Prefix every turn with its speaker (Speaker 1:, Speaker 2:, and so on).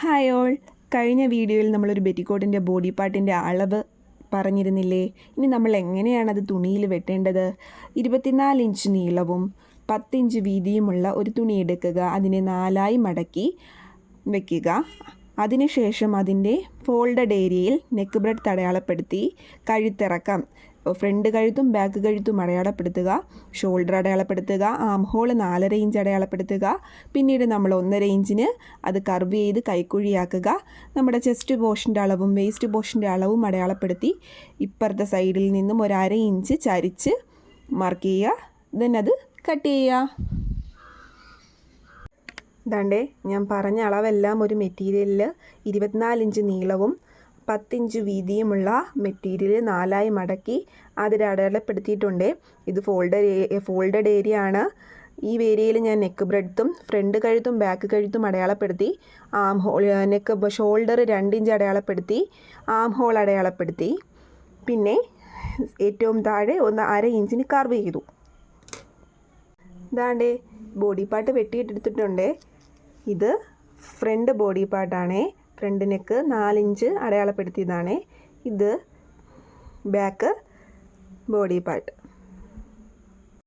Speaker 1: Hi all, കഴിഞ്ഞ വീഡിയോയിൽ നമ്മളൊരു ബെറ്റിക്കോട്ടിൻ്റെ ബോഡി പാർട്ടിൻ്റെ അളവ് പറഞ്ഞിരുന്നില്ലേ? ഇനി നമ്മൾ എങ്ങനെയാണ് അത് തുണിയിൽ വെട്ടേണ്ടത്? 24 ഇഞ്ച് നീളവും 10 ഇഞ്ച് വീതിയുമുള്ള ഒരു തുണി എടുക്കുക. അതിനെ 4ആയി മടക്കി വയ്ക്കുക. അതിനുശേഷം അതിൻ്റെ ഫോൾഡഡ് ഏരിയയിൽ നെക്ക് ബ്രെഡ്ത്ത് അടയാളപ്പെടുത്തി കഴുത്തിറക്കം, ഫ്രണ്ട് കഴുത്തും ബാക്ക് കഴുത്തും അടയാളപ്പെടുത്തുക, ഷോൾഡർ അടയാളപ്പെടുത്തുക, ആം ഹോൾ 4.5 ഇഞ്ച് അടയാളപ്പെടുത്തുക. പിന്നീട് നമ്മൾ 1.5 ഇഞ്ചിന് അത് കർവ് ചെയ്ത് കൈക്കുഴിയാക്കുക. നമ്മുടെ ചെസ്റ്റ് പോർഷൻ്റെ അളവും വേസ്റ്റ് പോർഷൻ്റെ അളവും അടയാളപ്പെടുത്തി ഇപ്പുറത്തെ സൈഡിൽ നിന്നും 1/2 ഇഞ്ച് ചരിച്ച് മാർക്ക് ചെയ്യുക. ദെൻ അത് കട്ട് ചെയ്യുക. ദാണ്ടേ ഞാൻ പറഞ്ഞ അളവെല്ലാം ഒരു മെറ്റീരിയലിൽ 24 ഇഞ്ച് നീളവും 10 ഇഞ്ച് വീതിയുമുള്ള മെറ്റീരിയൽ 4ആയി മടക്കി അതിൽ അടയാളപ്പെടുത്തിയിട്ടുണ്ട്. ഇത് ഫോൾഡഡ് ഏരിയ ആണ്. ഈ ഏരിയയിൽ ഞാൻ നെക്ക് ബ്രെഡ്ത്തും ഫ്രണ്ട് കഴുത്തും ബാക്ക് കഴുത്തും അടയാളപ്പെടുത്തി, ആം ഹോൾ ഷോൾഡർ 2 ഇഞ്ച് അടയാളപ്പെടുത്തി, ആം ഹോൾ അടയാളപ്പെടുത്തി. പിന്നെ ഏറ്റവും താഴെ 1/2 ഇഞ്ചിന് കർവ് ചെയ്തു. ഇതാണ്ടേ ബോഡി പാർട്ട് വെട്ടിയിട്ടെടുത്തിട്ടുണ്ട്. ഇത് ഫ്രണ്ട് ബോഡി പാർട്ടാണേ. ഫ്രണ്ട് നെക്ക് 4 ഇഞ്ച് അടയാളപ്പെടുത്തിയതാണ്. ഇത് ബാക്ക് ബോഡി പാർട്ട്.